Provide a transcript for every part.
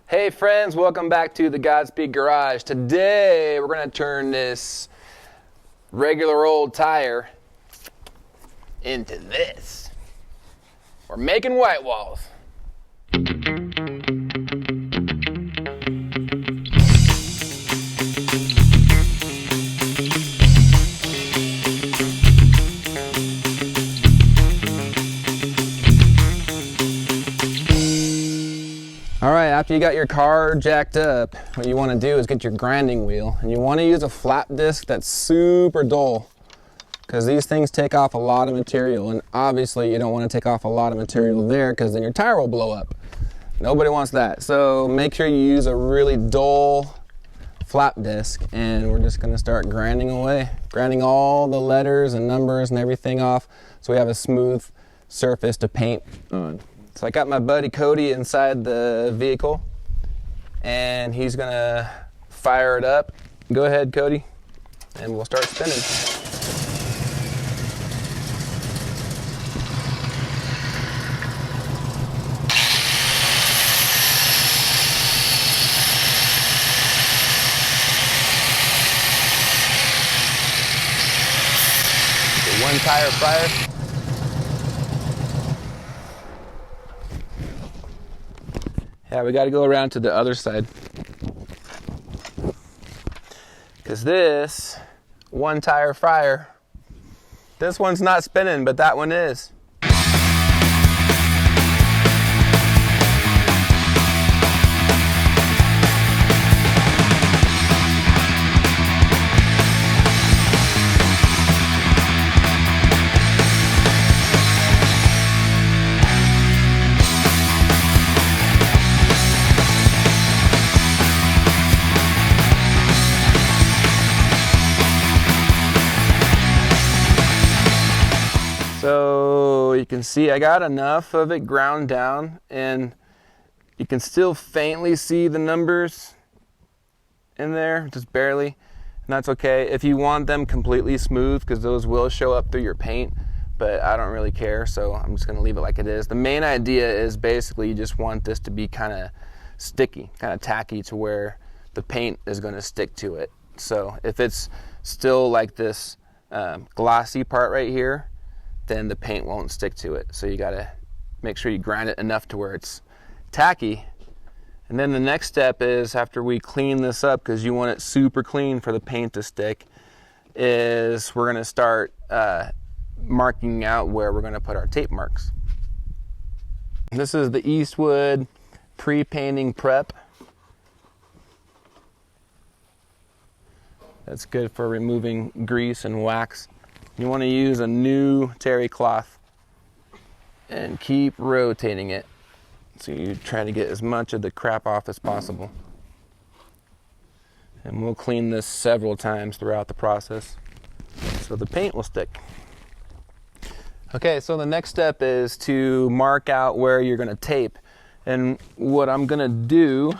Hey friends, welcome back to the Godspeed Garage. Today we're going to turn this regular old tire into this. We're making white walls. All right, after you got your car jacked up, what you want to do is get your grinding wheel, and you want to use a flat disc that's super dull, because these things take off a lot of material, and obviously you don't want to take off a lot of material there, because then your tire will blow up. Nobody wants that. So make sure you use a really dull flat disc, and we're just going to start grinding away, grinding all the letters and numbers and everything off, so we have a smooth surface to paint on. So I got my buddy Cody inside the vehicle, and he's gonna fire it up. Go ahead, Cody, and we'll start spinning. The one tire fryer. Yeah, we got to go around to the other side, because this one tire fryer, this one's not spinning, but that one is. So you can see I got enough of it ground down, and you can still faintly see the numbers in there, just barely, and that's okay. If you want them completely smooth, because those will show up through your paint, but I don't really care, so I'm just going to leave it like it is. The main idea is basically you just want this to be kind of sticky, kind of tacky, to where the paint is going to stick to it. So if it's still like this glossy part right here, then the paint won't stick to it. So you gotta make sure you grind it enough to where it's tacky. And then the next step is, after we clean this up, because you want it super clean for the paint to stick, is we're gonna start marking out where we're gonna put our tape marks. This is the Eastwood pre-painting prep. That's good for removing grease and wax. You want to use a new terry cloth and keep rotating it, so you try to get as much of the crap off as possible. And we'll clean this several times throughout the process so the paint will stick. Okay, so the next step is to mark out where you're going to tape. And what I'm going to do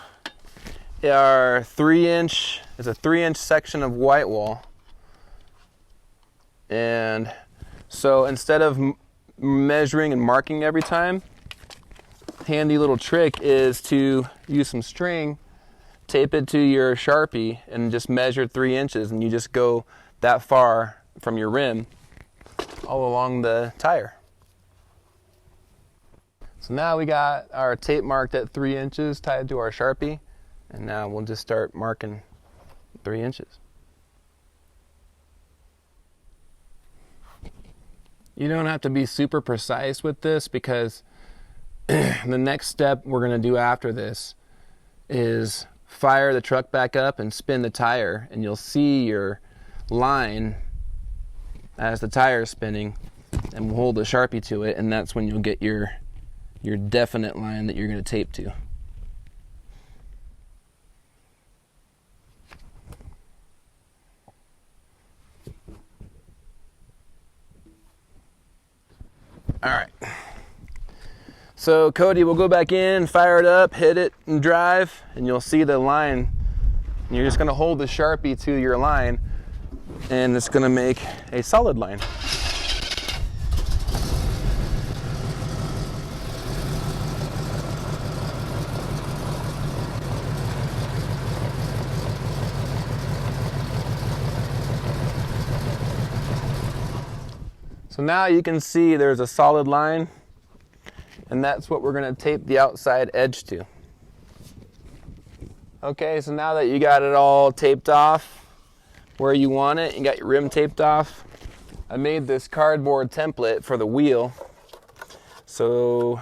are 3-inch, it's a 3-inch section of white wall. And so instead of measuring and marking every time, handy little trick is to use some string, tape it to your Sharpie, and just measure 3 inches, and you just go that far from your rim all along the tire. So now we got our tape marked at 3 inches tied to our Sharpie, and now we'll just start marking 3 inches. You don't have to be super precise with this, because the next step we're going to do after this is fire the truck back up and spin the tire, and you'll see your line as the tire is spinning, and we'll hold the Sharpie to it, and that's when you'll get your definite line that you're going to tape to. All right, so Cody will go back in, fire it up, hit it, and drive, and you'll see the line. And you're just going to hold the Sharpie to your line, and it's going to make a solid line. So now you can see there's a solid line, and that's what we're going to tape the outside edge to. Okay, so now that you got it all taped off where you want it, you got your rim taped off, I made this cardboard template for the wheel, so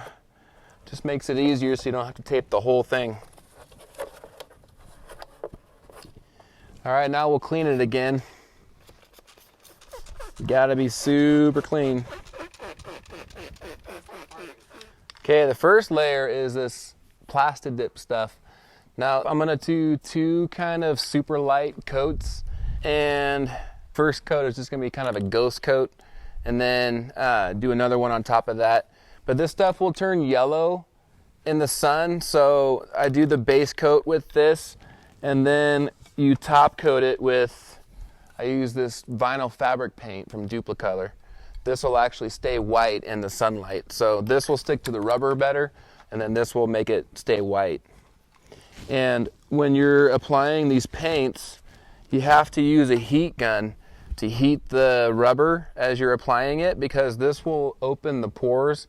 just makes it easier so you don't have to tape the whole thing. All right, now we'll clean it again. You gotta be super clean. Okay, the first layer is this plastic dip stuff. Now I'm gonna do 2 kind of super light coats, and first coat is just gonna be kind of a ghost coat, and then do another one on top of that. But this stuff will turn yellow in the sun, so I do the base coat with this, and then you top coat it with, I use this vinyl fabric paint from dupli-color. This will actually stay white in the sunlight. So this will stick to the rubber better, and then this will make it stay white. And when you're applying these paints, you have to use a heat gun to heat the rubber as you're applying it, because this will open the pores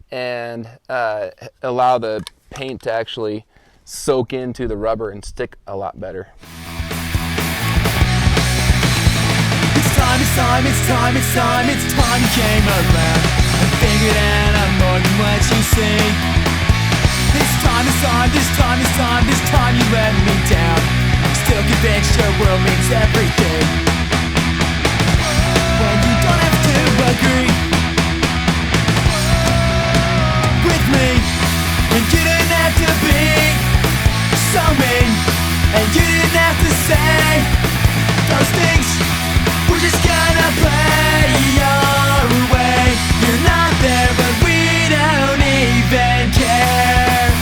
and allow the paint to actually soak into the rubber and stick a lot better. It's time you came around and figured out I'm more than what you see. This time you let me down. I'm still convinced your world means everything. When you don't have to agree with me, and you didn't have to be so mean, and you didn't have to say those things. We're just gonna play your way. You're not there, but we don't even care.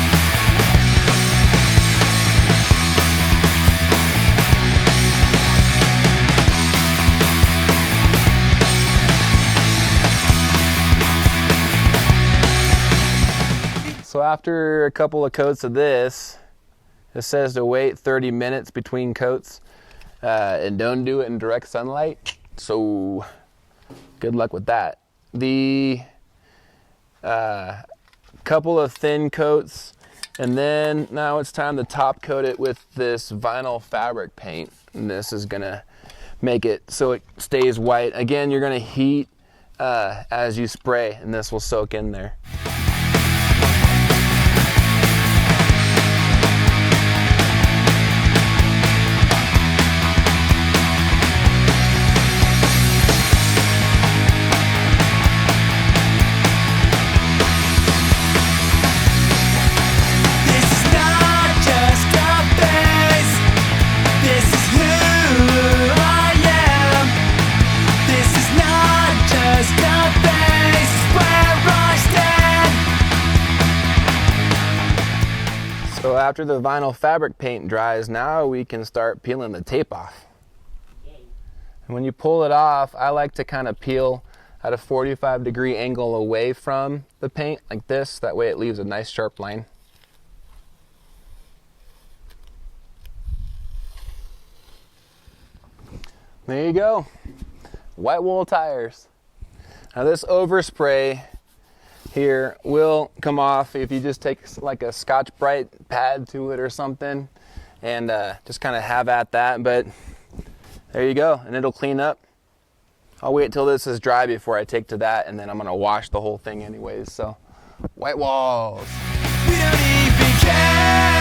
So after a couple of coats of this, it says to wait 30 minutes between coats. And don't do it in direct sunlight, so good luck with that. The couple of thin coats, and then now it's time to top coat it with this vinyl fabric paint, and this is gonna make it so it stays white. Again, you're gonna heat as you spray, and this will soak in there. So after the vinyl fabric paint dries, now we can start peeling the tape off. And when you pull it off, I like to kind of peel at a 45-degree angle away from the paint like this. That way it leaves a nice sharp line. There you go. White wall tires. Now this overspray here will come off if you just take like a Scotch-Brite pad to it or something, and just kind of have at that. But there you go, and it'll clean up. I'll wait till this is dry before I take to that, and then I'm gonna wash the whole thing anyways. So white walls. We don't even care.